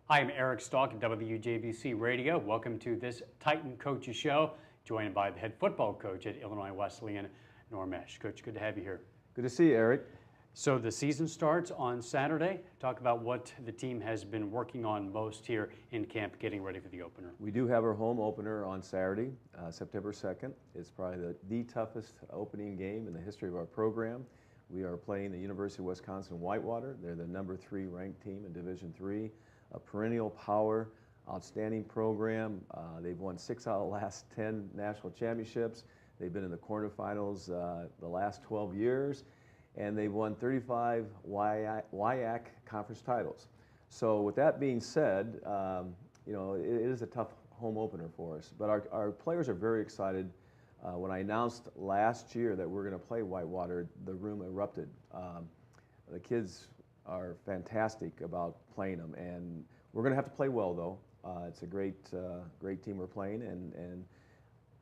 Hi, I'm Eric Stalk at WJBC Radio. Welcome to this Titan Coaches Show, joined by the head football coach at Illinois Wesleyan, Norm Eash. Coach, good to have you here. Good to see you, Eric. So the season starts on Saturday. Talk about what the team has been working on most here in camp, getting ready for the opener. We do have our home opener on Saturday, September 2nd. It's probably the toughest opening game in the history of our program. We are playing the University of Wisconsin-Whitewater. They're the number 3 ranked team in Division III, a perennial power, outstanding program. They've won 6 out of the last 10 national championships. They've been in the quarterfinals the last 12 years. And they've won 35 WIAC conference titles. So with that being said, it is a tough home opener for us. But our players are very excited. When I announced last year that we're going to play Whitewater, the room erupted. The kids are fantastic about playing them, and we're going to have to play well, though. It's a great team we're playing, and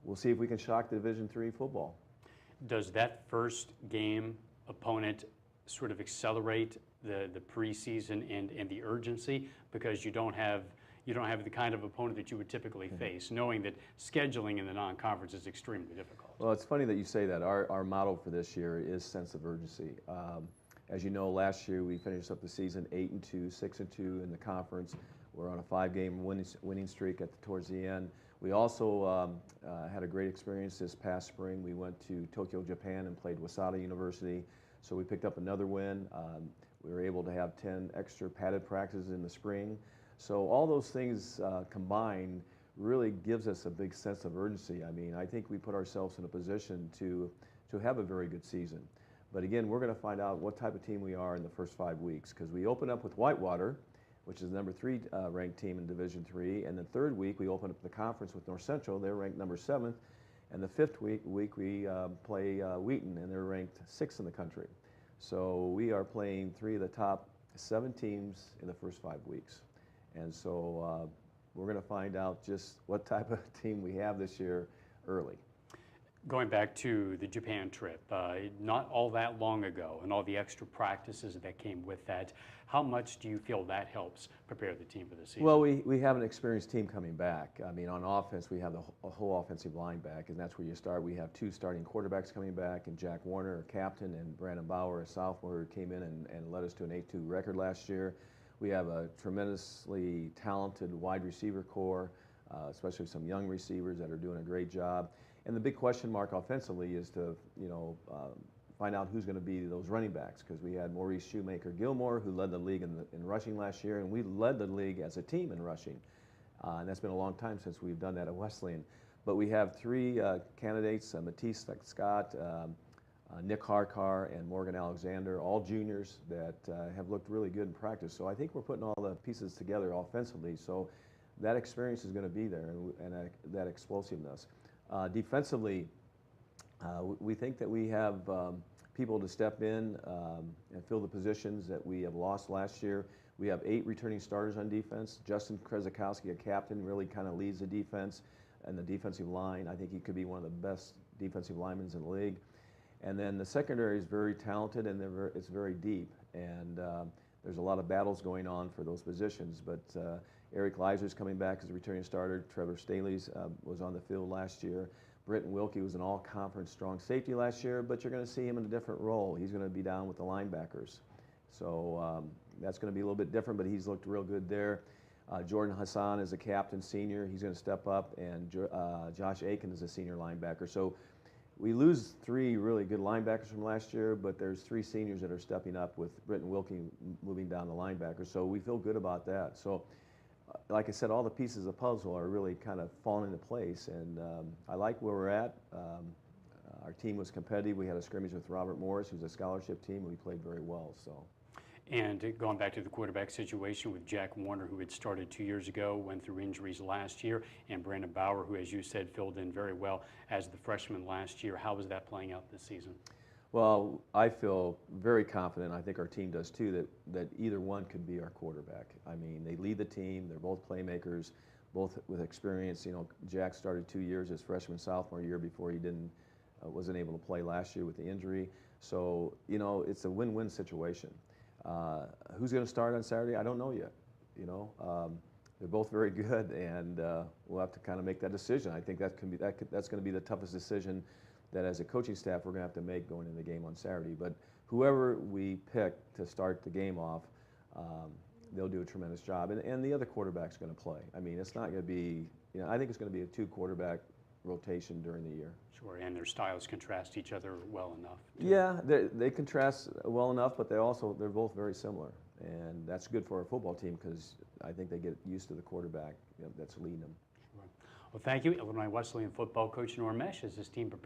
we'll see if we can shock the Division III football. Does that first game opponent sort of accelerate the preseason and the urgency, because you don't have the kind of opponent that you would typically face, knowing that scheduling in the non-conference is extremely difficult? Well, it's funny that you say that. Our motto for this year is sense of urgency. As you know, last year we finished up the season 8-2, 6-2 in the conference. We're on a 5-game winning streak towards the end. We also had a great experience this past spring. We went to Tokyo, Japan, and played Waseda University. So we picked up another win. We were able to have 10 extra padded practices in the spring. So all those things combined really gives us a big sense of urgency. I mean, I think we put ourselves in a position to have a very good season. But again, we're going to find out what type of team we are in the first 5 weeks, because we open up with Whitewater, which is the number 3 ranked team in Division III. And the third week, we open up the conference with North Central. They're ranked number 7th. And the 5th week we play Wheaton, and they're ranked 6th in the country. So we are playing 3 of the top 7 teams in the first 5 weeks. And so we're going to find out just what type of team we have this year early. Going back to the Japan trip, not all that long ago, and all the extra practices that came with that, how much do you feel that helps prepare the team for the season? Well, we have an experienced team coming back. I mean, on offense, we have a whole offensive line back, and that's where you start. We have 2 starting quarterbacks coming back, and Jack Warner, a captain, and Brandon Bauer, a sophomore, who came in and led us to an 8-2 record last year. We have a tremendously talented wide receiver core, especially some young receivers that are doing a great job. And the big question mark offensively is to, find out who's going to be those running backs, because we had Maurice Shoemaker-Gilmore, who led the league in rushing last year, and we led the league as a team in rushing. And that's been a long time since we've done that at Wesleyan. But we have 3 candidates, Matisse Scott, Nick Harkar, and Morgan Alexander, all juniors that have looked really good in practice. So I think we're putting all the pieces together offensively. So that experience is going to be there, and that explosiveness. Defensively, we think that we have people to step in and fill the positions that we have lost last year. We have 8 returning starters on defense. Justin Krezakowski, a captain, really kind of leads the defense and the defensive line. I think he could be one of the best defensive linemen in the league. And then the secondary is very talented, and it's very deep. And there's a lot of battles going on for those positions. But Eric Leiser's coming back as a returning starter. Trevor Staley was on the field last year. Britton Wilkie was an all-conference strong safety last year, but you're going to see him in a different role. He's going to be down with the linebackers. So that's going to be a little bit different, but he's looked real good there. Jordan Hassan is a captain senior. He's going to step up, and Josh Aiken is a senior linebacker. So we lose 3 really good linebackers from last year, but there's 3 seniors that are stepping up, with Britton Wilkie moving down the linebacker. So we feel good about that. So like I said, all the pieces of the puzzle are really kind of falling into place, and I like where we're at. Our team was competitive. We had a scrimmage with Robert Morris, who's a scholarship team, and we played very well. So. And going back to the quarterback situation with Jack Warner, who had started 2 years ago, went through injuries last year, and Brandon Bauer, who, as you said, filled in very well as the freshman last year. How is that playing out this season? Well, I feel very confident, I think our team does too, that either one could be our quarterback. I mean, they lead the team, they're both playmakers, both with experience. Jack started 2 years his freshman, sophomore year before he wasn't able to play last year with the injury. So, it's a win-win situation. Who's going to start on Saturday? I don't know yet. You know, they're both very good, and we'll have to kind of make that decision. I think that's going to be the toughest decision that, as a coaching staff, we're going to have to make going into the game on Saturday. But whoever we pick to start the game off, they'll do a tremendous job, and the other quarterback's going to play. I mean, it's not going to be, you know, I think it's going to be a 2-quarterback rotation during the year. Sure, and their styles contrast each other well enough. Yeah, they contrast well enough, but they're both very similar, and that's good for our football team because I think they get used to the quarterback, you know, that's leading them. Sure. Well, thank you, Illinois Wesleyan football coach Norm Eash, as his team prepares